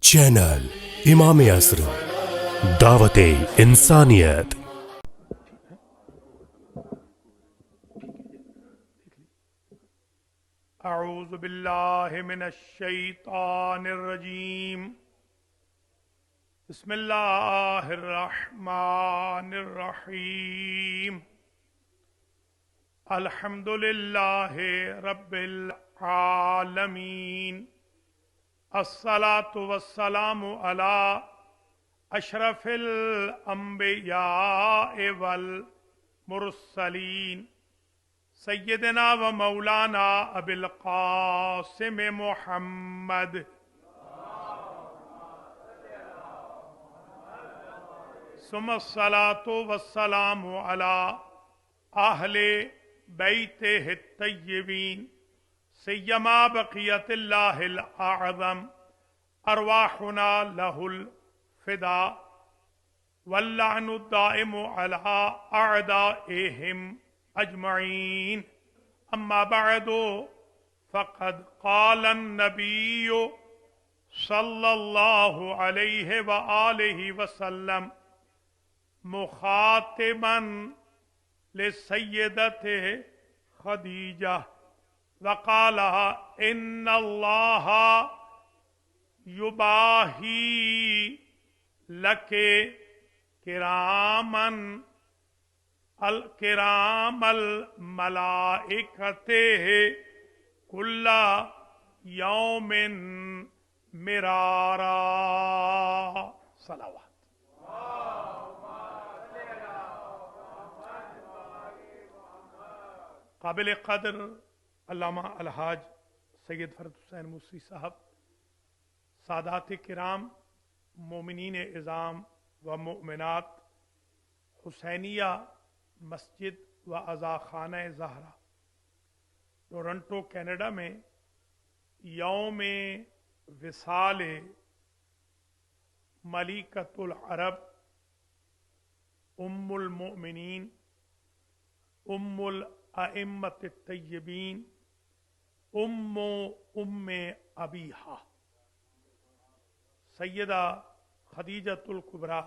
Channel امام عصر دعوت انسانیت۔ اعوذ باللہ من الشیطان الرجیم، بسم اللہ الرحمن الرحیم، الحمد للہ رب العالمین، الصلاة والسلام علی اشرف الانبیاء والمرسلین، سیدنا و مولانا ابی القاسم محمد ثم الصلاة والسلام علی اہل بیتہ الطیبین، سیما بقیت اللہ الاعظم، ارواحنا لہ الفدا، واللعن الدائم علی اعدائہم اجمعین، اما بعد فقد قال النبی صلی اللہ علیہ وآلہ وسلم مخاطبا لسیدت خدیجہ، وقال ان اللہ یباہی لک کرام الملائکۃ کل یوم مرارا، صلوات۔ قابل قدر علامہ الحاج سید فرد حسین موسوی صاحب، سادات کرام، مومنین اعظام و مؤمنات، حسینیہ مسجد و عزا خانہ زہرا، ٹورنٹو کینیڈا میں یوم وصال ملکۃ العرب ام المؤمنین ام الائمۃ الطیبین ام ابیہا سیدہ خدیجۃ الکبریٰ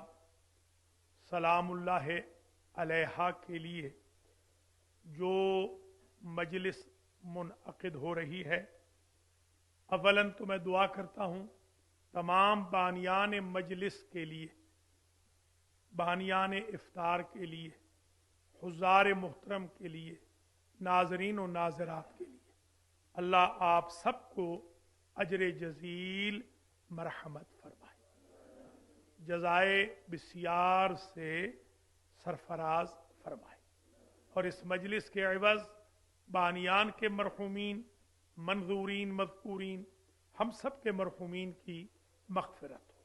سلام اللہ علیہا کے لیے جو مجلس منعقد ہو رہی ہے، اولاً تو میں دعا کرتا ہوں تمام بانیان مجلس کے لیے، بانیان افطار کے لیے، حضار محترم کے لیے، ناظرین و ناظرات کے لیے، اللہ آپ سب کو اجر جزیل مرحمت فرمائے، جزائے بسیار سے سرفراز فرمائے، اور اس مجلس کے عوض بانیان کے مرحومین، منظورین، مذکورین، ہم سب کے مرحومین کی مغفرت ہو۔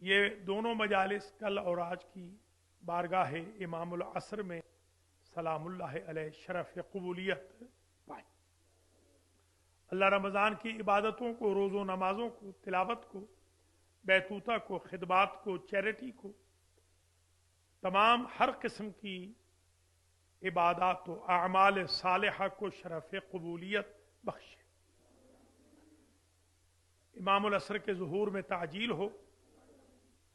یہ دونوں مجالس کل اور آج کی بارگاہ امام العصر میں سلام اللہ علیہ شرف قبولیت پائیں۔ اللہ رمضان کی عبادتوں کو، روز و نمازوں کو، تلاوت کو، بیتوتہ کو، خدمات کو، چیریٹی کو، تمام ہر قسم کی عبادات و اعمال صالحہ کو شرف قبولیت بخشے۔ امام العصر کے ظہور میں تعجیل ہو،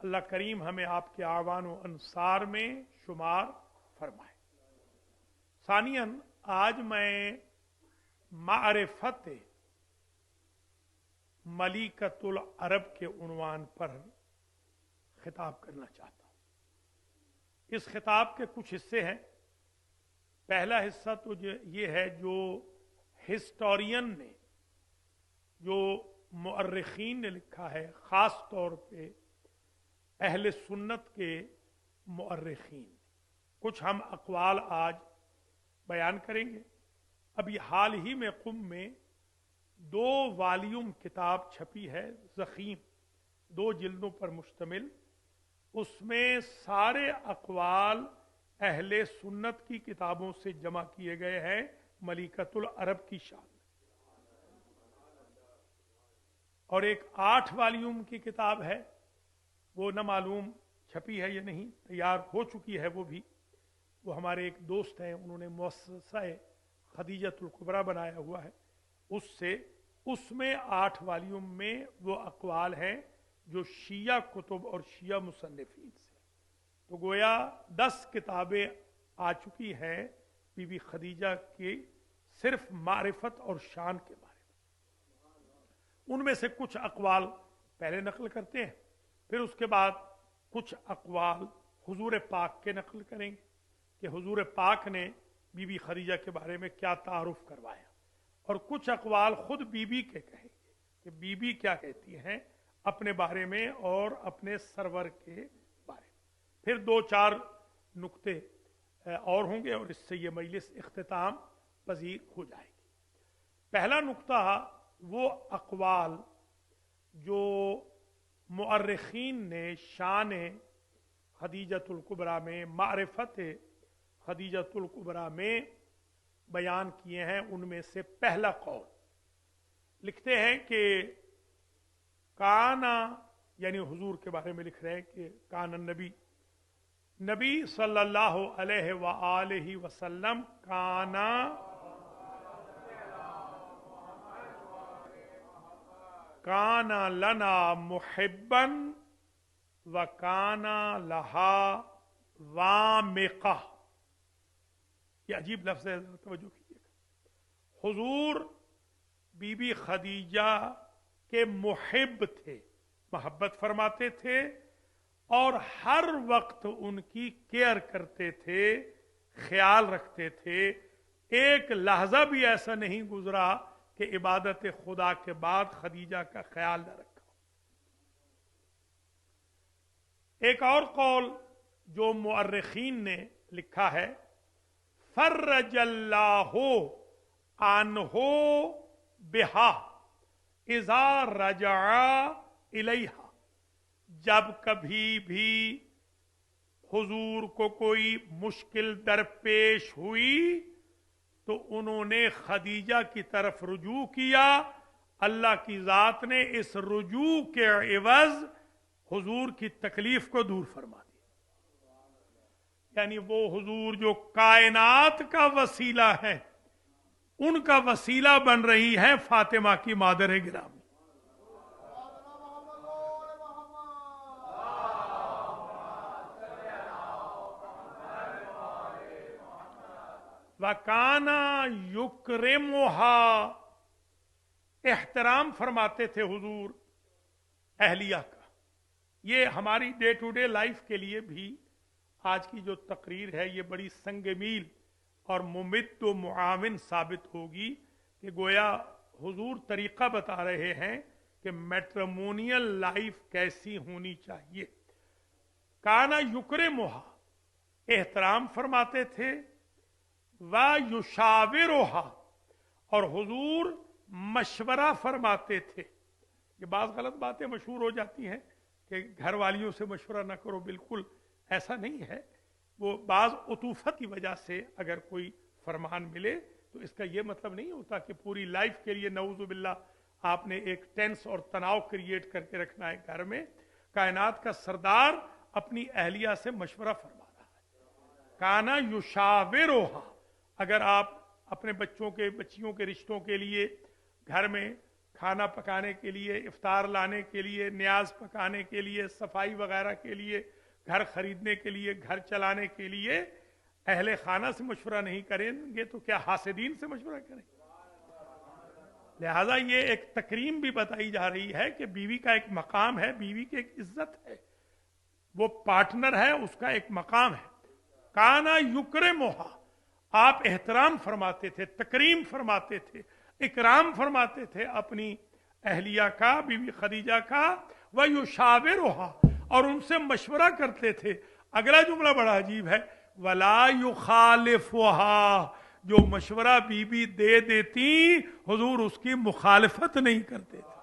اللہ کریم ہمیں آپ کے اعوان و انصار میں شمار فرمائے۔ ثانیاً آج میں معرفت ملکۃ العرب کے عنوان پر خطاب کرنا چاہتا ہوں۔ اس خطاب کے کچھ حصے ہیں۔ پہلا حصہ تو یہ ہے جو ہسٹورین نے، جو مؤرخین نے لکھا ہے، خاص طور پہ اہل سنت کے مؤرخین، کچھ ہم اقوال آج بیان کریں گے۔ ابھی حال ہی میں قم میں 2 والیوم کتاب چھپی ہے، ضخیم 2 جلدوں پر مشتمل، اس میں سارے اقوال اہل سنت کی کتابوں سے جمع کیے گئے ہیں ملکۃ العرب کی شان میں۔ اور ایک 8 والیوم کی کتاب ہے، وہ نہ معلوم چھپی ہے یا نہیں، تیار ہو چکی ہے وہ بھی، وہ ہمارے ایک دوست ہیں، انہوں نے مؤسسہ خدیجۃ الکبریٰ بنایا ہوا ہے، اس میں 8 والیوم میں وہ اقوال ہیں جو شیعہ کتب اور شیعہ مصنفین سے، تو گویا 10 کتابیں آ چکی ہیں بی بی خدیجہ کی صرف معرفت اور شان کے بارے میں۔ ان میں سے کچھ اقوال پہلے نقل کرتے ہیں، پھر اس کے بعد کچھ اقوال حضور پاک کے نقل کریں گے کہ حضور پاک نے بی بی خدیجہ کے بارے میں کیا تعارف کروایا، اور کچھ اقوال خود بی بی کے کہیں گے کہ بی بی کیا کہتی ہیں اپنے بارے میں اور اپنے سرور کے بارے میں۔ پھر 2-4 نقطے اور ہوں گے اور اس سے یہ مجلس اختتام پذیر ہو جائے گی۔ پہلا نقطہ وہ اقوال جو مؤرخین نے شان خدیجۃ الکبریٰ میں، معرفت خدیجۃ الکبریٰ میں بیان کیے ہیں، ان میں سے پہلا قول لکھتے ہیں کہ کانا، یعنی حضور کے بارے میں لکھ رہے ہیں کہ کان نبی صلی اللہ علیہ وآلہ وسلم کانا لنا محبا وکانا لہا وامقہ۔ یہ عجیب لفظ ہے، توجہ کیجیے گا۔ حضور بی بی خدیجہ کے محب تھے، محبت فرماتے تھے، اور ہر وقت ان کی کیئر کرتے تھے، خیال رکھتے تھے۔ ایک لحظہ بھی ایسا نہیں گزرا کہ عبادت خدا کے بعد خدیجہ کا خیال نہ رکھا۔ ایک اور قول جو مؤرخین نے لکھا ہے، فرج اللہ عنہ بہا اذا رجع الیہا، جب کبھی بھی حضور کو کوئی مشکل درپیش ہوئی تو انہوں نے خدیجہ کی طرف رجوع کیا، اللہ کی ذات نے اس رجوع کے عوض حضور کی تکلیف کو دور فرما دیا۔ یعنی وہ حضور جو کائنات کا وسیلہ ہے، ان کا وسیلہ بن رہی ہے فاطمہ کی مادر گرامی۔ وَكَانَ يُكْرِمُهَا، احترام فرماتے تھے حضور اہلیہ کا۔ یہ ہماری ڈے ٹو ڈے لائف کے لیے بھی آج کی جو تقریر ہے یہ بڑی سنگ میل اور ممد و معاون ثابت ہوگی کہ گویا حضور طریقہ بتا رہے ہیں کہ میٹرمونیل لائف کیسی ہونی چاہیے۔ کانا یکرمها، احترام فرماتے تھے، وَيُشَاوِرُهَا، اور حضور مشورہ فرماتے تھے۔ یہ بعض غلط باتیں مشہور ہو جاتی ہیں کہ گھر والیوں سے مشورہ نہ کرو، بالکل ایسا نہیں ہے۔ وہ بعض عطوفت کی وجہ سے اگر کوئی فرمان ملے تو اس کا یہ مطلب نہیں ہوتا کہ پوری لائف کے لیے نعوذ باللہ آپ نے ایک ٹینس اور تناؤ کریٹ کر کے رکھنا ہے گھر میں۔ کائنات کا سردار اپنی اہلیہ سے مشورہ فرما رہا ہے۔ کانا یشاورھا، اگر آپ اپنے بچیوں کے رشتوں کے لیے، گھر میں کھانا پکانے کے لیے، افطار لانے کے لیے، نیاز پکانے کے لیے، صفائی وغیرہ کے لیے، گھر خریدنے کے لیے، گھر چلانے کے لیے اہل خانہ سے مشورہ نہیں کریں گے تو کیا حاسدین سے مشورہ کریں؟ لہذا یہ ایک تکریم بھی بتائی جا رہی ہے کہ بیوی کا ایک مقام ہے، بیوی کی ایک عزت ہے، وہ پارٹنر ہے، اس کا ایک مقام ہے۔ کانا یکرمھا، آپ احترام فرماتے تھے، تکریم فرماتے تھے، اکرام فرماتے تھے اپنی اہلیہ کا، بی بی خدیجہ کا، وَيُشَاوِرُهَا، اور ان سے مشورہ کرتے تھے۔ اگلا جملہ بڑا عجیب ہے، وَلَا يُخَالِفُهَا، جو مشورہ بی بی دے دیتی حضور اس کی مخالفت نہیں کرتے تھے۔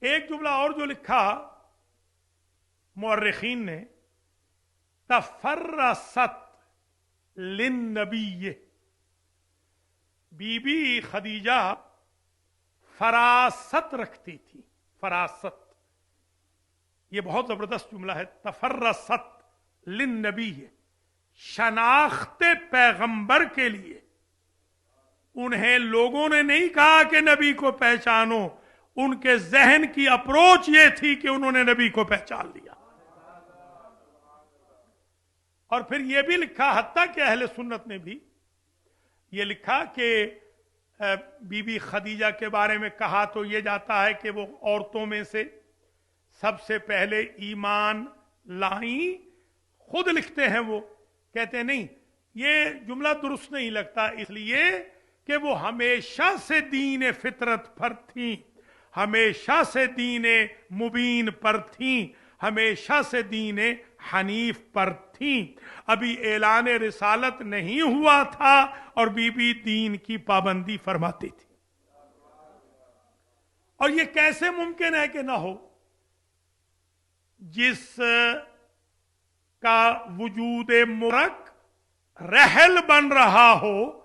ایک جملہ اور جو لکھا مورخین نے، تفرست للنبی، بی بی خدیجہ फरासत रखती थी। फरासत, ये बहुत जबरदस्त जुमला है। तफर्रसत लिन नबी है, शनाख्ते पैगंबर के लिए उन्हें लोगों ने नहीं कहा कि नबी को पहचानो, उनके जहन की अप्रोच ये थी कि उन्होंने नबी को पहचान लिया। और फिर यह भी लिखा, हत्ता कि अहले सुन्नत ने भी ये लिखा कि बीबी खदीजा के बारे में कहा तो ये जाता है कि वो औरतों में से सबसे पहले ईमान लाई। खुद लिखते हैं, वो कहते हैं नहीं, ये जुमला दुरुस्त नहीं लगता, इसलिए कि वो हमेशा से दीन फितरत पर थी, हमेशा से दीन मुबीन पर थी, हमेशा से दीन हनीफ पर थी। अभी ऐलान रिसालत नहीं हुआ था और बीबी दीन की पाबंदी फरमाती थी। और ये कैसे मुमकिन है कि ना हो? जिस का वजूद मुरक रहल बन रहा हो,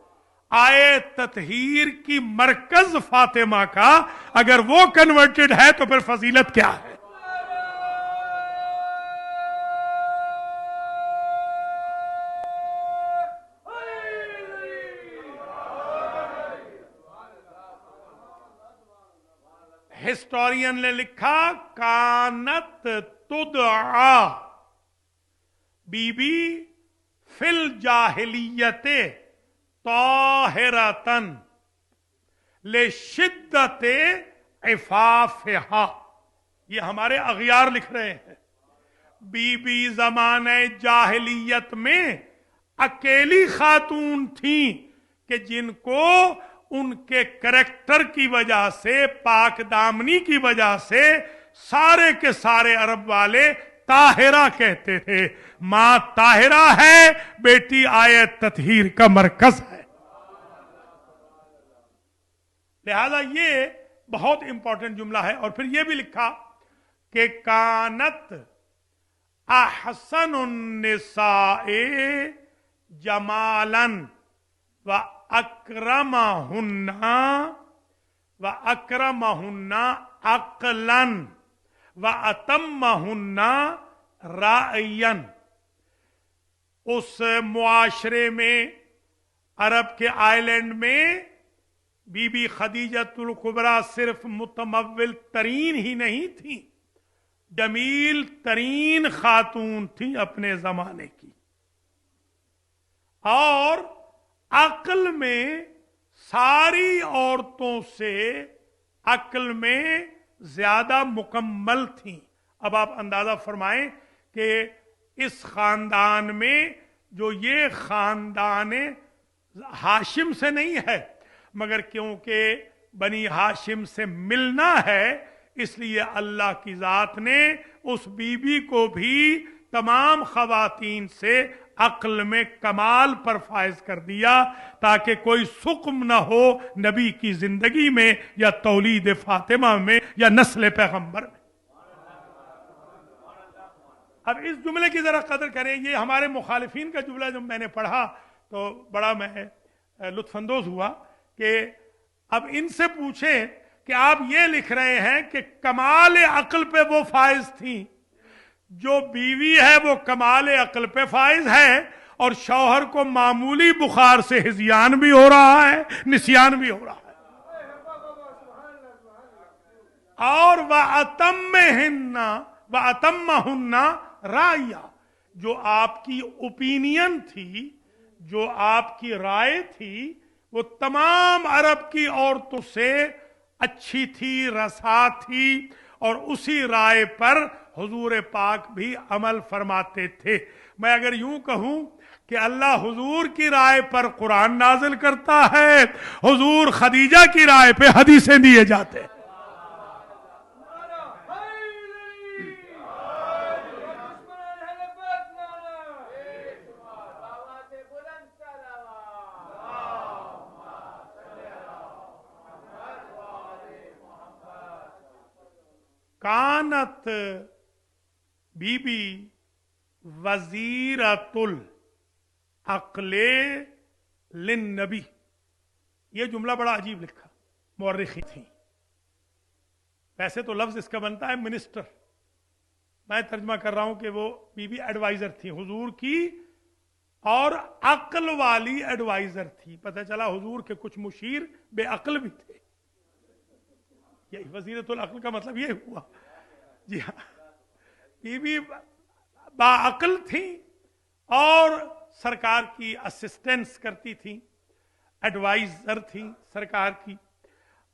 आए ततहीर की मरकज फातिमा का, अगर वो कन्वर्टेड है तो फिर फजीलत क्या है? हिस्टोरियन ने लिखा, कानत तुदआ बीबी फिल जाहिलियते ताहिरतन ले शिद्दते इफाफहा। ये हमारे अगियार लिख रहे हैं। बीबी जमाने जाहिलियत में अकेली खातून थी कि जिनको उनके करैक्टर की वजह से, पाक दामनी की वजह से सारे के सारे अरब वाले ताहिरा कहते थे। मां ताहिरा है, बेटी आए ततहीर का मरकज है। लिहाजा ये बहुत इंपॉर्टेंट जुमला है। और फिर ये भी लिखा कि कानत अहसनुन निसाए जमालन व अक्रमहुन्ना अक्लन व अतम्महुन्ना रायन। उस मुआशरे में, अरब के आइलैंड में, बीबी खदीजतुल कुबरा सिर्फ मुतमव्विल तरीन ही नहीं थी, जमील तरीन खातून थी अपने जमाने की। और अक्ल में सारी औरतों से अक्ल में ज्यादा मुकम्मल थी। अब आप अंदाजा फरमाएं कि इस खानदान में, जो ये खानदान हाशिम से नहीं है, मगर क्योंकि बनी हाशिम से मिलना है, इसलिए अल्लाह की जात ने उस बीबी को भी तमाम खवातीन से अक्ल में कमाल पर फायज कर दिया, ताकि कोई सुकम न हो नबी की जिंदगी में, या तौलीद फातिमा में, या नस्ल पैगंबर में। अब इस जुमले की जरा कदर करें। ये हमारे मुखालिफिन का जुमला जब मैंने पढ़ा तो बड़ा मैं लुत्फानंदोज हुआ कि अब इनसे पूछे कि आप ये लिख रहे हैं कि कमाल अक्ल पे वो फायज थी, जो बीवी है वो कमाल अक्ल पे फायज है, और शौहर को मामूली बुखार से हिजियान भी हो रहा है, निसियान भी हो रहा है। और व अतम्महुन्ना राया, जो आपकी ओपिनियन थी, जो आपकी राय थी, वो तमाम अरब की औरतों से अच्छी थी, रसा थी, और उसी राय पर हुजूर पाक भी अमल फरमाते थे। मैं अगर यूं कहूं कि अल्लाह हुजूर की राय पर कुरान नाजिल करता है, हुजूर खदीजा की राय पे हदीसें दिए जाते हैं। कानत बीबी वजीरतुल अक्ले लिन नबी। ये जुमला बड़ा अजीब लिखा, मौर्रिखी थी। वैसे तो लफ्ज इसका बनता है मिनिस्टर, मैं तर्जमा कर रहा हूं कि वो बीबी एडवाइजर थी हुजूर की, और अक्ल वाली एडवाइजर थी। पता चला हुजूर के कुछ मुशीर बेअक्ल भी थे। यही वजीरतुल अक्ल का मतलब ये हुआ। जी हाँ, बीबी बाअक्ल थी और सरकार की असिस्टेंस करती थी, एडवाइजर थी सरकार की,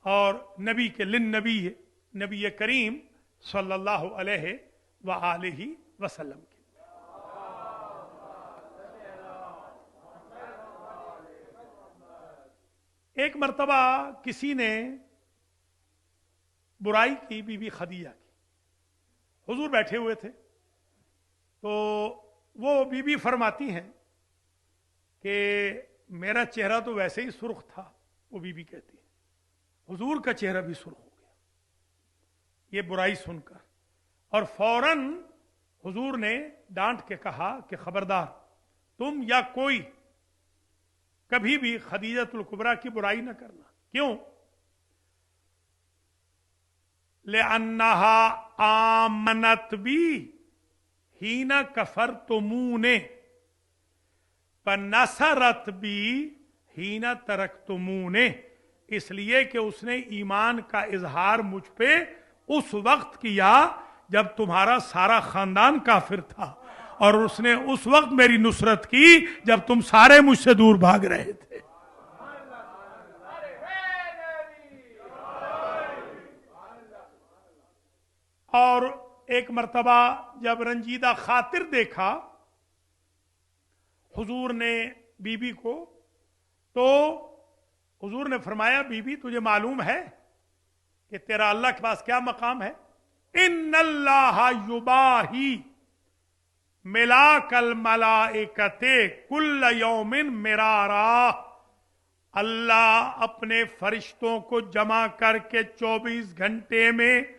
और नबी के लिन नबी नबी करीम सल्लल्लाहु अलैहि व आलिहि वसल्लम के। एक मर्तबा किसी ने बुराई की बीबी खदीजा की, हुजूर बैठे हुए थे, तो वो बीबी फरमाती हैं कि मेरा चेहरा तो वैसे ही सुर्ख था। वो बीबी कहती है हुजूर का चेहरा भी सुर्ख हो गया ये बुराई सुनकर, और फौरन हुजूर ने डांट के कहा कि खबरदार, तुम या कोई कभी भी खदीजतुल कुबरा की बुराई न करना। क्यों? लिअन्नहा आमनत बी हीना कफर तुमूने पन्नसरत बी हीना तरक तुमूने, इसलिए कि उसने ईमान का इजहार मुझ पे उस वक्त किया जब तुम्हारा सारा खानदान काफिर था, और उसने उस वक्त मेरी नुसरत की जब तुम सारे मुझसे दूर भाग रहे थे। और एक मर्तबा जब रंजीदा खातिर देखा हुजूर ने बीबी को, तो हुजूर ने फरमाया बीबी तुझे मालूम है कि तेरा अल्लाह के पास क्या मकाम है? इन्नल्लाह युबाही मिलाकल मलाइकते कुल्ल यौमिन मिरारा, अल्लाह अपने फरिश्तों को जमा करके 24 घंटे में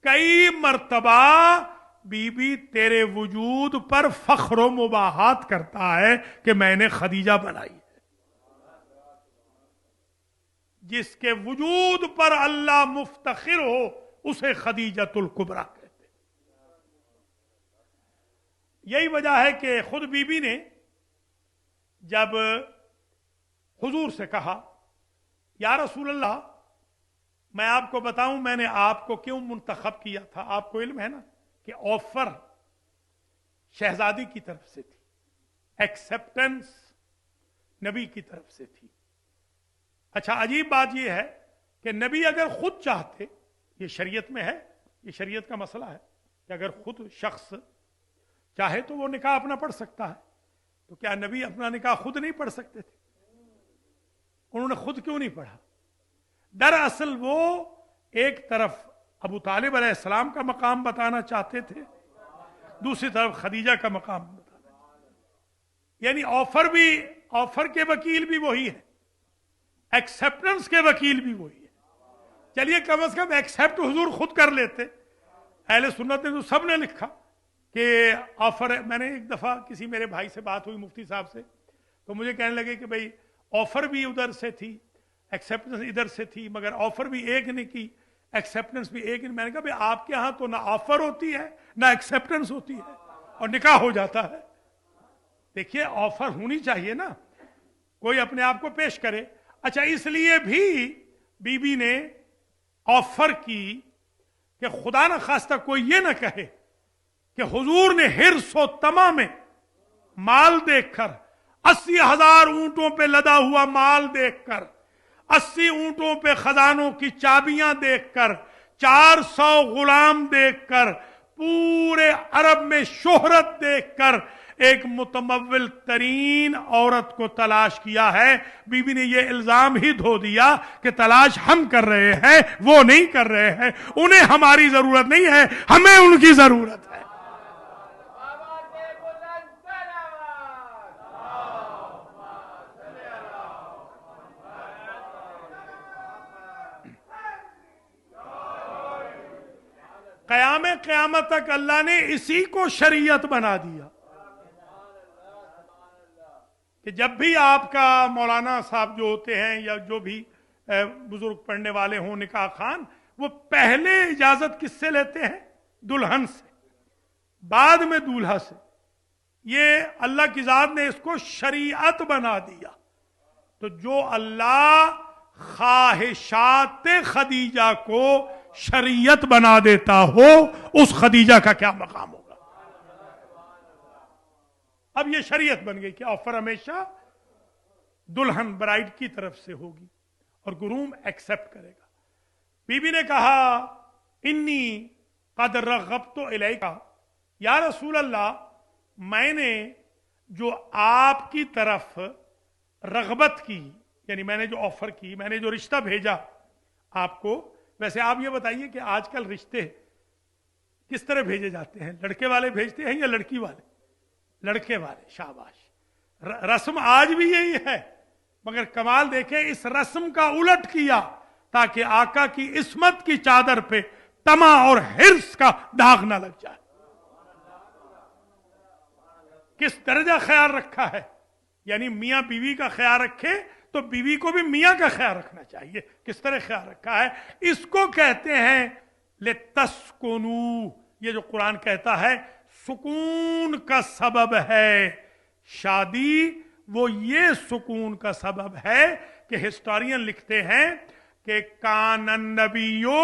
कई मर्तबा बीबी तेरे वजूद पर फख्र मुबाहात करता है कि मैंने खदीजा बनाई है। जिसके वजूद पर अल्लाह मुफ्तखिर हो उसे खदीजतुल कुबरा कहते हैं। यही वजह है कि खुद बीबी ने जब हुजूर से कहा या रसूल अल्लाह, मैं आपको बताऊं मैंने आपको क्यों मुंतखब किया था। आपको इल्म है ना कि ऑफर शहजादी की तरफ से थी, एक्सेप्टेंस नबी की तरफ से थी। अच्छा, अजीब बात यह है कि नबी अगर खुद चाहते, ये शरीयत में है, ये शरीयत का मसला है कि अगर खुद शख्स चाहे तो वो निकाह अपना पढ़ सकता है, तो क्या नबी अपना निकाह खुद नहीं पढ़ सकते थे? उन्होंने खुद क्यों नहीं पढ़ा? दरअसल वो एक तरफ अबू तालिब अलैहिस्सलाम का मकाम बताना चाहते थे, दूसरी तरफ खदीजा का मकाम बताना, यानी ऑफर के वकील भी वही है, एक्सेप्टेंस के वकील भी वही है। चलिए कम से कम एक्सेप्ट हुजूर खुद कर लेते। अहले सुन्नत ने तो सब ने लिखा कि ऑफर, मैंने एक दफा किसी मेरे भाई से बात हुई मुफ्ती साहब से, तो मुझे कहने लगे कि भाई ऑफर भी उधर से थी, एक्सेप्टेंस इधर से थी, मगर ऑफर भी एक ने की, एक्सेप्टेंस भी एक ने। मैंने कहा भाई आपके यहां तो ना ऑफर होती है ना एक्सेप्टेंस होती है और निकाह हो जाता है। देखिए ऑफर होनी चाहिए ना, कोई अपने आप को पेश करे। अच्छा, इसलिए भी बीबी ने ऑफर की कि खुदा न खास्ता कोई ये ना कहे कि हुजूर ने हिर्सो तमा में माल देखकर, 80,000 ऊंटों पे लदा हुआ माल देखकर, 80 ऊंटों पे खजानों की चाबियां देखकर, 400 गुलाम देखकर, पूरे अरब में शोहरत देखकर एक मुतमव्विल तरीन औरत को तलाश किया है। बीबी ने यह इल्जाम ही धो दिया कि तलाश हम कर रहे हैं, वो नहीं कर रहे हैं, उन्हें हमारी जरूरत नहीं है, हमें उनकी जरूरत है। क़यामत तक अल्लाह ने इसी को शरीयत बना दिया कि जब भी आपका मौलाना साहब जो होते हैं या जो भी बुजुर्ग पढ़ने वाले हों निकाह खान, वो पहले इजाजत किससे लेते हैं? दुल्हन से, बाद में दूल्हा से। ये अल्लाह की जात ने इसको शरीयत बना दिया। तो जो अल्लाह ख्वाहिशात खदीजा को शरीयत बना देता हो, उस खदीजा का क्या मकाम होगा। अब ये शरीयत बन गई कि ऑफर हमेशा दुल्हन ब्राइड की तरफ से होगी और गुरूम एक्सेप्ट करेगा। बीबी ने कहा, इन्नी कद रग़बतु इलैका, या रसूल अल्लाह, मैंने जो आपकी तरफ रग़बत की, यानी मैंने जो ऑफर की, मैंने जो रिश्ता भेजा आपको। वैसे आप ये बताइए कि आजकल रिश्ते किस तरह भेजे जाते हैं? लड़के वाले भेजते हैं या लड़की वाले? लड़के वाले, शाबाश। रस्म आज भी यही है, मगर कमाल देखें, इस रस्म का उलट किया ताकि आका की इस्मत की चादर पे तमा और हिर्स का दाग ना लग जाए। किस दर्जा ख्याल रखा है, यानी मियां बीवी का ख्याल रखे तो बीवी को भी मियां का ख्याल रखना चाहिए। किस तरह ख्याल रखा है, इसको कहते हैं ले तस्कुनू। ये जो कुरान कहता है सुकून का सबब है शादी, वो ये सुकून का सबब है कि हिस्टोरियन लिखते हैं कि कानन नबियो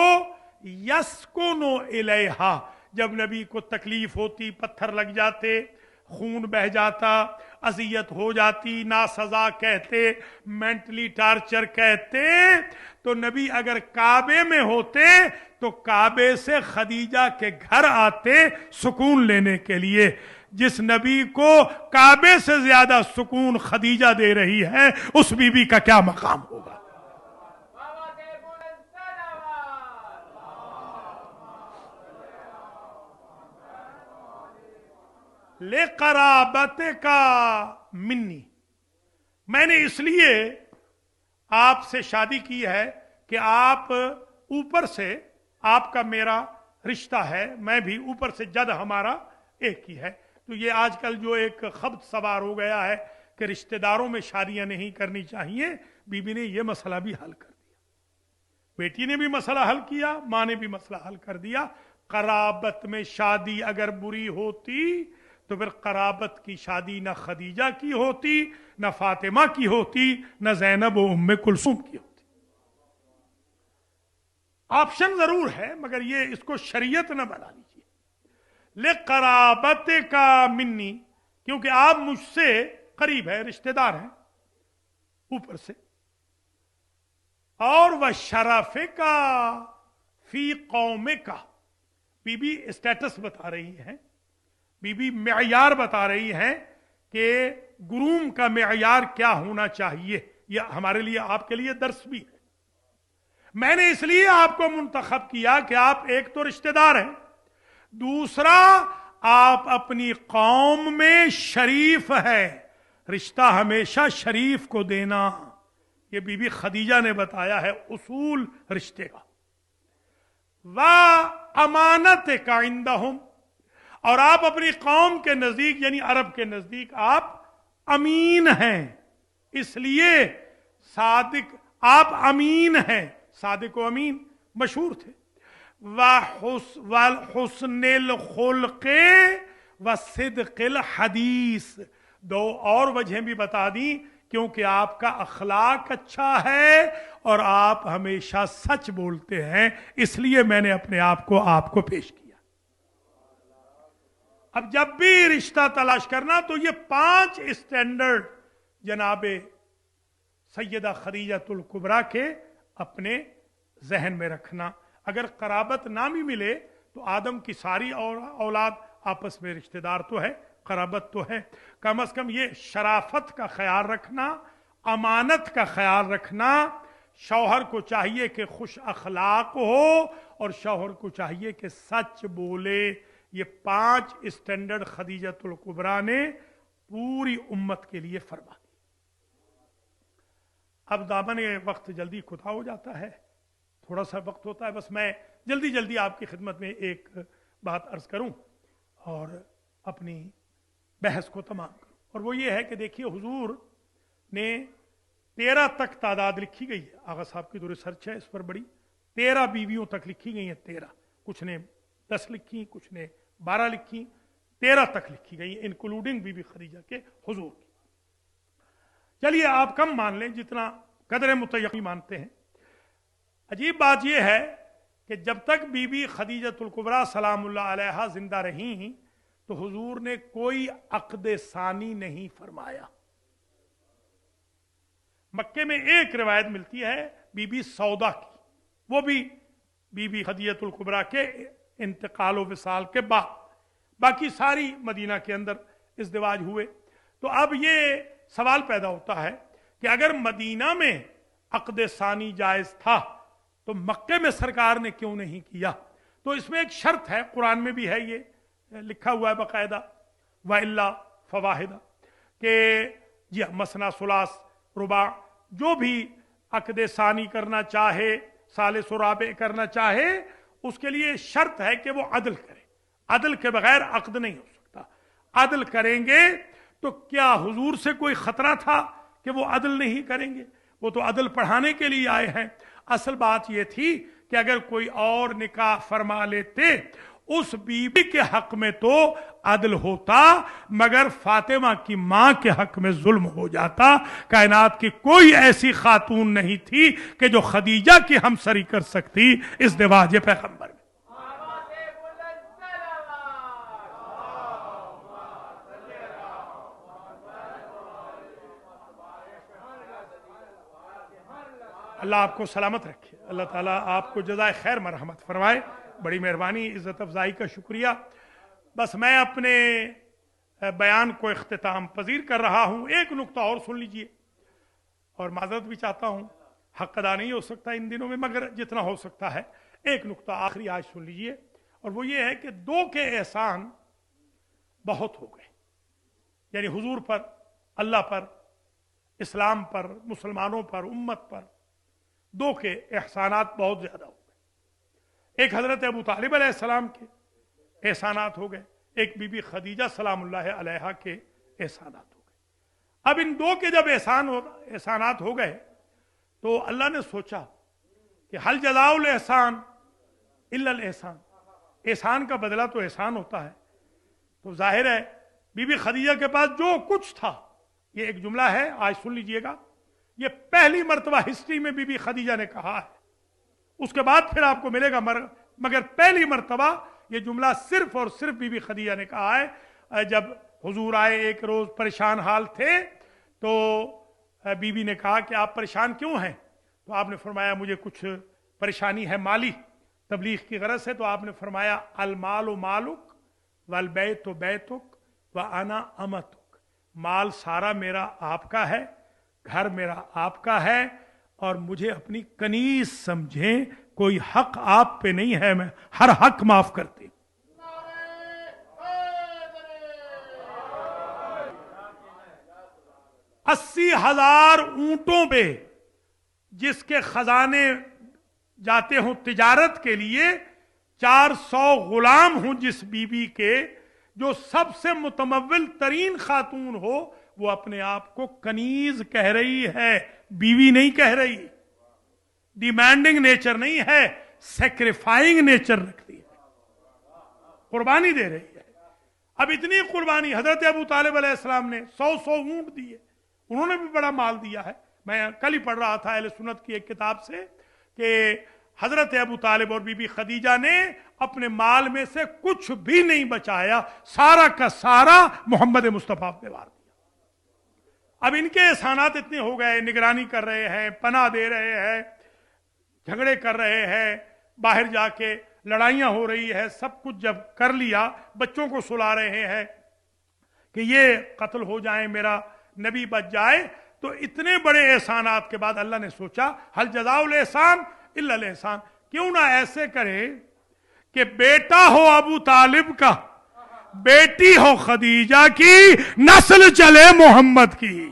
यस्कुनु इलैहा, जब नबी को तकलीफ होती, पत्थर लग जाते, खून बह जाता, अजियत हो जाती, ना सजा कहते, मेंटली टार्चर कहते, तो नबी अगर काबे में होते तो काबे से खदीजा के घर आते सुकून लेने के लिए। जिस नबी को काबे से ज्यादा सुकून खदीजा दे रही है, उस बीबी का क्या मकाम होगा। ले कराबत का मिन्नी, मैंने इसलिए आपसे शादी की है कि आप ऊपर से, आपका मेरा रिश्ता है, मैं भी ऊपर से जद हमारा एक ही है। तो ये आजकल जो एक खब्त सवार हो गया है कि रिश्तेदारों में शादियां नहीं करनी चाहिए, बीबी ने ये मसला भी हल कर दिया, बेटी ने भी मसला हल किया, माँ ने भी मसला हल कर दिया। कराबत में शादी अगर बुरी होती तो फिर कराबत की शादी न खदीजा की होती, न फातिमा की होती, न ज़ैनब व उम्मे कुलसूम की होती। ऑप्शन जरूर है, मगर ये इसको शरीयत न बना लीजिए। ले कराबत का मिन्नी, क्योंकि आप मुझसे करीब है, रिश्तेदार हैं ऊपर से, और वह शराफे का फी कौमे का, बीबी स्टेटस बता रही है, बीबी मेयार बता रही है कि गुरूम का मेयार क्या होना चाहिए। यह हमारे लिए, आपके लिए दर्स भी है। मैंने इसलिए आपको मुंतखब किया कि आप एक तो रिश्तेदार हैं, दूसरा आप अपनी कौम में शरीफ है, रिश्ता हमेशा शरीफ को देना। ये बीबी खदीजा ने बताया है उसूल रिश्ते का। वा अमानत का इंदहुम, और आप अपनी कौम के नजदीक, यानी अरब के नजदीक आप अमीन हैं, इसलिए सादिक, आप अमीन हैं, सादिक व अमीन मशहूर थे। हुस्निल खुल्क़े व सिद्क़िल हदीस, दो और वजहें भी बता दी, क्योंकि आपका अखलाक अच्छा है और आप हमेशा सच बोलते हैं, इसलिए मैंने अपने आप को आपको पेश किया। अब जब भी रिश्ता तलाश करना तो ये 5 स्टैंडर्ड जनाबे सैयदा खदीजतुल कुबरा के अपने जहन में रखना। अगर कराबत ना भी मिले तो आदम की सारी औलाद आपस में रिश्तेदार तो है, कराबत तो है, कम से कम ये शराफत का ख्याल रखना, अमानत का ख्याल रखना। शौहर को चाहिए कि खुश अखलाक हो और शौहर को चाहिए कि सच बोले। ये 5 स्टैंडर्ड खदीजतुल कुबरा ने पूरी उम्मत के लिए फरमा दी। अब दामन वक्त जल्दी खुदा हो जाता है, थोड़ा सा वक्त होता है, बस मैं जल्दी जल्दी आपकी खिदमत में एक बात अर्ज करूं और अपनी बहस को तमाम करूं। और वो ये है कि देखिए, हुजूर ने 13 तक तादाद लिखी गई है, आगा साहब की जो रिसर्च है इस पर बड़ी 13 बीवियों तक लिखी गई हैं, 13, कुछ ने 10 लिखी, कुछ ने 12 लिखी, 13 तक लिखी गई, इंक्लूडिंग बीबी खदीजा के हुजूर की। चलिए आप कम मान लें जितना कदर मुतय्यक़ी मानते हैं। अजीब बात यह है कि जब तक बीबी खदीजतुल कुबरा सलामुल्लाह अलैहा जिंदा रही तो हुजूर ने कोई अक़्द सानी नहीं फरमाया। मक्के में एक रिवायत मिलती है बीबी सौदा की, वो भी बीबी खदीजतुल कुबरा के इंतकाल व विसाल के बाद, बाकी सारी मदीना के अंदर इज़्दिवाज हुए। तो अब ये सवाल पैदा होता है कि अगर मदीना में अक़्द सानी जायज़ था तो मक्के में सरकार ने क्यों नहीं किया? तो इसमें एक शर्त है, कुरान में भी है, ये लिखा हुआ है बाकायदा, व इल्ला फवाहिदा, कि जी मसना सुलास रुबा, जो भी अक़्द सानी करना चाहे, सालिस व राबे करना चाहे, उसके लिए शर्त है कि वो अदल करे। अदल के बगैर अक़्द नहीं हो सकता। अदल करेंगे तो क्या हुजूर से कोई खतरा था कि वो अदल नहीं करेंगे? वो तो अदल पढ़ाने के लिए आए हैं। असल बात ये थी कि अगर कोई और निकाह फरमा लेते उस बीबी के हक में तो अदल होता, मगर फातिमा की मां के हक में जुल्म हो जाता। कायनात की कोई ऐसी खातून नहीं थी कि जो खदीजा की हमसरी कर सकती इस दिवाजे पैगंबर में। अल्लाह आपको सलामत रखे, अल्लाह ताला आपको जज़ाए खैर मरहमत फरमाए। बड़ी मेहरबानी, इज़्ज़त अफ़ज़ाई का शुक्रिया। बस मैं अपने बयान को इख्तिताम पजीर कर रहा हूँ। एक नुक्ता और सुन लीजिए, और माज़रत भी चाहता हूँ, हक़ अदा नहीं हो सकता इन दिनों में, मगर जितना हो सकता है एक नुक्ता आखिरी आज सुन लीजिए, और वो ये है कि 2 के एहसान बहुत हो गए। यानी हुजूर पर, अल्लाह पर, इस्लाम पर, मुसलमानों पर, उम्मत पर 2 के एहसानात बहुत ज्यादा हो गए। एक हजरत अबू तालिब अलैहिस्सलाम के एहसानात हो गए, एक बीबी खदीजा सलामुल्लाह अलैहा के एहसानात हो गए। अब इन 2 के जब एहसानात हो गए तो अल्लाह ने सोचा कि हल जज़ाउल एहसान इल्लल एहसान, एहसान का बदला तो एहसान होता है। तो जाहिर है बीबी खदीजा के पास जो कुछ था, ये एक जुमला है, आज सुन लीजिएगा, ये पहली मर्तबा हिस्ट्री में बीबी खदीजा ने कहा है, उसके बाद फिर आपको मिलेगा, मगर पहली मर्तबा ये जुमला सिर्फ और सिर्फ बीबी खदीजा ने कहा है। जब हुजूर आए, एक रोज परेशान हाल थे, तो बीबी ने कहा कि आप परेशान क्यों हैं? तो आपने फरमाया मुझे कुछ परेशानी है माली, तबलीग की गरज से। तो आपने फरमाया अल मालु मालुक वल बैतु बैतुक व अना अमतुक, माल सारा मेरा आपका है, घर मेरा आपका है, और मुझे अपनी कनीज समझें, कोई हक आप पे नहीं है, मैं हर हक माफ करती। 80,000 ऊंटों पे जिसके खजाने जाते हों तिजारत के लिए, 400 गुलाम हों जिस बीबी के, जो सबसे मुतमव्विल तरीन खातून हो, वो अपने आप को कनीज कह रही है, बीवी नहीं कह रही। डिमांडिंग नेचर नहीं है, सेक्रीफाइंग नेचर रखती है, कुर्बानी दे रही है। अब इतनी कुर्बानी हजरत अबू तालिब अलैहिस्सलाम ने 100 ऊंट दिए, उन्होंने भी बड़ा माल दिया है। मैं कल ही पढ़ रहा था अहले सुन्नत की एक किताब से कि हजरत अबू तालिब और बीबी खदीजा ने अपने माल में से कुछ भी नहीं बचाया, सारा का सारा मोहम्मद मुस्तफा पे वार दिया। अब इनके एहसानात इतने हो गए, निगरानी कर रहे हैं, पनाह दे रहे हैं, झगड़े कर रहे हैं, बाहर जाके लड़ाइयां हो रही है, सब कुछ जब कर लिया, बच्चों को सुला रहे हैं कि ये कत्ल हो जाए, मेरा नबी बच जाए। तो इतने बड़े एहसानात के बाद अल्लाह ने सोचा हल जज़ाउल एहसान इल्लल एहसान, क्यों ना ऐसे करे कि बेटा हो अबू तालिब का, बेटी हो खदीजा की, नस्ल चले मोहम्मद की।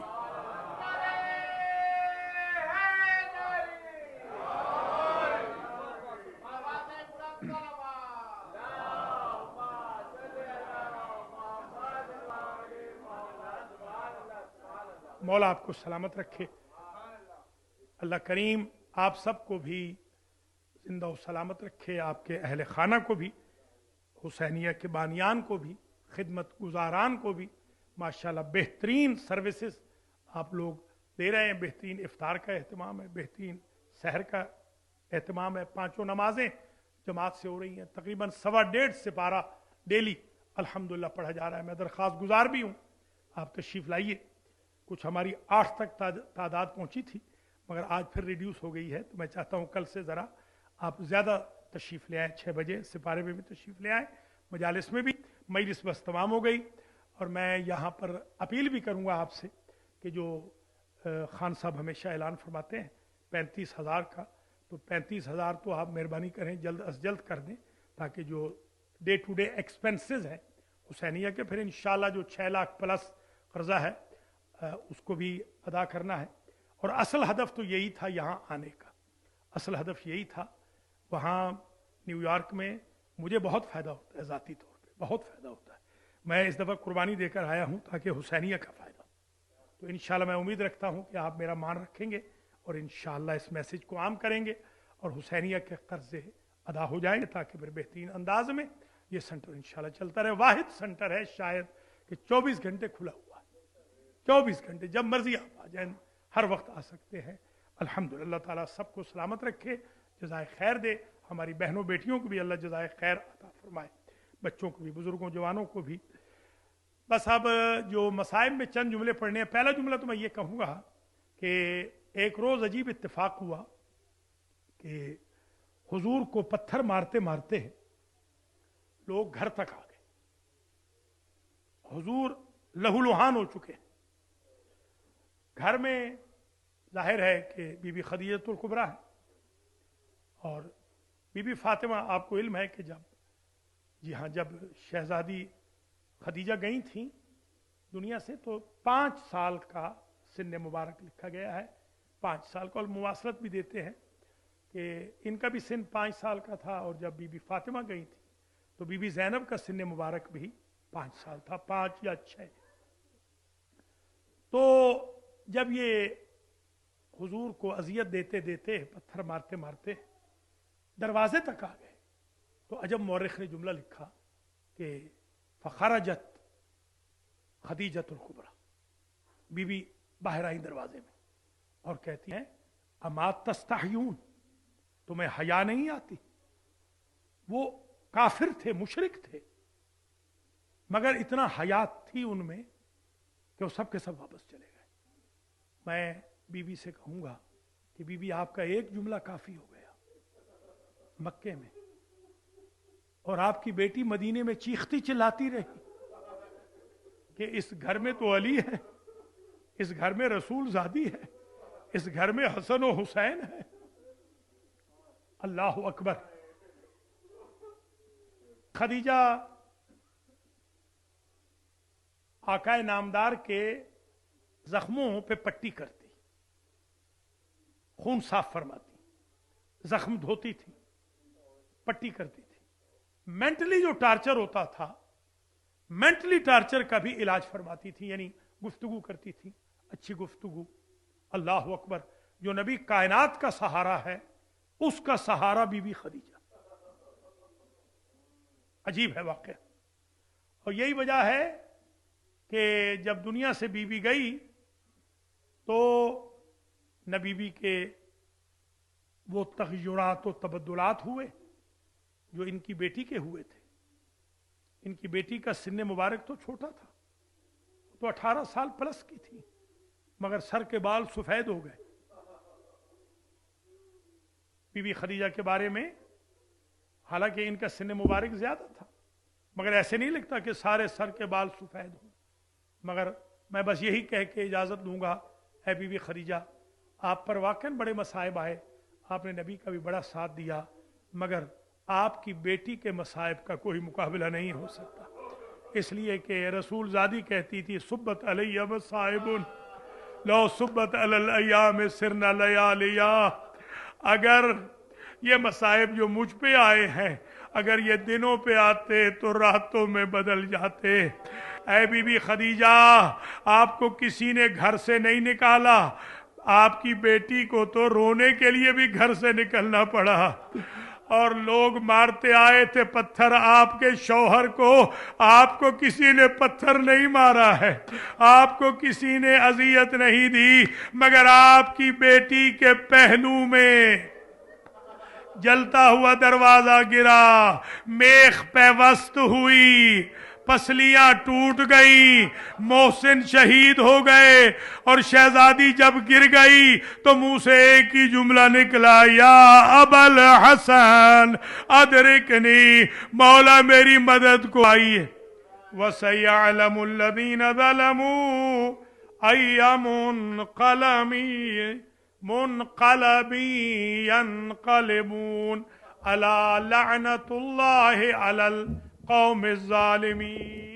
मौला आपको सलामत रखे। अल्लाह करीम आप सबको भी जिंदा और सलामत रखे, आपके अहल खाना को भी, हुसैनिया के बानियान को भी, खिदमत गुजारान को भी। माशाल्लाह बेहतरीन सर्विसेज आप लोग दे रहे हैं, बेहतरीन इफ्तार का एहतमाम है, बेहतरीन सहर का एहतमाम है, पांचों नमाजें जमात से हो रही हैं, तकरीबन 1.25 सिपारा डेली अल्हम्दुलिल्लाह पढ़ा जा रहा है। मैं दरख्वास्त गुजार भी हूँ, आप तशरीफ़ लाइए। कुछ हमारी 8 तक तादाद पहुँची थी, मगर आज फिर रिड्यूस हो गई है, तो मैं चाहता हूँ कल से ज़रा आप ज़्यादा तशरीफ़ ले आएँ। 6 बजे सिपारे में भी तशरीफ़ ले आएँ, मजालिस में भी। मजलिस बस तमाम हो गई, और मैं यहाँ पर अपील भी करूँगा आपसे कि जो खान साहब हमेशा ऐलान फरमाते हैं 35,000 का, तो 35,000 तो आप मेहरबानी करें जल्द अज जल्द कर दें, ताकि जो डे टू डे एक्सपेंसेस हैं हुसैनिया के, फिर इंशाल्लाह जो 6 लाख प्लस कर्जा है उसको भी अदा करना है। और असल हदफ तो यही था यहाँ आने का, असल हदफ यही था। वहाँ न्यूयॉर्क में मुझे बहुत फ़ायदा होता है, ज़ाती तौर पे बहुत फ़ायदा होता है। मैं इस दफ़ा कुर्बानी देकर आया हूँ ताकि हुसैनिया का फ़ायदा। तो इंशाल्लाह मैं उम्मीद रखता हूँ कि आप मेरा मान रखेंगे और इंशाल्लाह इस मैसेज को आम करेंगे और हुसैनिया के कर्जे अदा हो जाएंगे, ताकि फिर बेहतरीन अंदाज में ये सेंटर इंशाल्लाह चलता रहे। वाहिद सेंटर है शायद कि 24 घंटे खुला हुआ है, 24 घंटे, जब मर्जी आप आ जाए, हर वक्त आ सकते हैं। अल्हम्दुलिल्लाह ताला सबको सलामत रखे, जज़ाए खैर दे। हमारी बहनों बेटियों को भी अल्लाह जज़ाए खैर अता फरमाए, बच्चों को भी, बुजुर्गों जवानों को भी। बस अब जो मसाइब में चंद जुमले पढ़ने हैं। पहला जुमला तो मैं ये कहूँगा कि एक रोज़ अजीब इत्तेफाक हुआ कि हुजूर को पत्थर मारते मारते लोग घर तक आ गए। हुजूर लहूलुहान हो चुके हैं। घर में जाहिर है कि बीबी खदीजतुल कुबरा है और बीबी फातिमा। आपको इल्म है कि जब शहजादी खदीजा गई थी दुनिया से, तो 5 साल का सिन्न मुबारक लिखा गया है। 5 साल का, और मुवासलत भी देते हैं कि इनका भी सिन 5 साल का था, और जब बीबी फातिमा गई थी तो बीबी ज़ैनब का सिन्न मुबारक भी 5 साल था, 5 या 6। तो जब ये हुजूर को अजियत देते देते, पत्थर मारते मारते दरवाजे तक आ गए, तो अजब मौरख ने जुमला लिखा कि फ़खरजत खदीजतुल कुबरा, बीबी बाहर आई दरवाजे में और कहती हैं अमा तस्तहयून, तुम्हें हया नहीं आती। वो काफिर थे, मुशरिक थे, मगर इतना हयात थी उनमें कि वो सब के सब वापस चले गए। मैं बीबी से कहूंगा कि बीबी आपका एक जुमला काफी हो गया मक्के में, और आपकी बेटी मदीने में चीखती चिल्लाती रही कि इस घर में तो अली है, इस घर में रसूल ज़ादी है, इस घर में हसन और हुसैन है। अल्लाह अकबर। खदीजा आकाए नामदार के जख्मों पे पट्टी करती, खून साफ फरमाती, जख्म धोती थी, पट्टी करती थी। मेंटली जो टार्चर होता था, मेंटली टार्चर का भी इलाज फरमाती थी, यानी गुफ्तगू करती थी, अच्छी गुफ्तगू। अल्लाह अकबर। जो नबी कायनात का सहारा है, उसका सहारा बीबी खदीजा। अजीब है वाकया। और यही वजह है कि जब दुनिया से बीबी गई तो न बीबी के वो तग़य्युरात और तबद्दुलात हुए जो इनकी बेटी के हुए थे। इनकी बेटी का सिन्न मुबारक तो छोटा था, तो 18 साल प्लस की थी, मगर सर के बाल सफेद हो गए। बीबी खदीजा के बारे में हालांकि इनका सिन्न मुबारक ज्यादा था, मगर ऐसे नहीं लगता कि सारे सर के बाल सफेद हों। मगर मैं बस यही कह के इजाजत दूंगा, है बीबी खदीजा, आप पर वाकई बड़े मसाइब आए, आपने नबी का भी बड़ा साथ दिया, मगर आपकी बेटी के मसाइब का कोई मुकाबला नहीं हो सकता। इसलिए कि रसूल ज़ादी कहती थी सुब्बत अलैया मसाइबुन लो सुब्बत अलल अय्याम सिरना लयालिया। अगर ये मसाइब जो मुझ पे आए हैं, अगर ये दिनों पे आते तो रातों में बदल जाते। ऐ बीबी खदीजा, आपको किसी ने घर से नहीं निकाला, آپ کی بیٹی کو تو رونے کے لیے بھی گھر سے نکلنا پڑا، اور لوگ مارتے آئے تھے پتھر آپ کے شوہر کو، آپ کو کسی نے پتھر نہیں مارا ہے، آپ کو کسی نے اذیت نہیں دی، مگر آپ کی بیٹی کے پہلو میں جلتا ہوا دروازہ گرا، میخ پیوست ہوئی، پسلیاں ٹوٹ گئی، محسن شہید ہو گئے، اور شہزادی جب گر گئی تو منہ سے ایک ہی جملہ نکلا، یا ابا الحسن ادرکنی، مولا میری مدد کو آئیے۔ وَسَيَعْلَمُ الَّذِينَ ظَلَمُوا أَيَّ منقلب ينقلبون، ألا لعنة الله على القوم الظالمين۔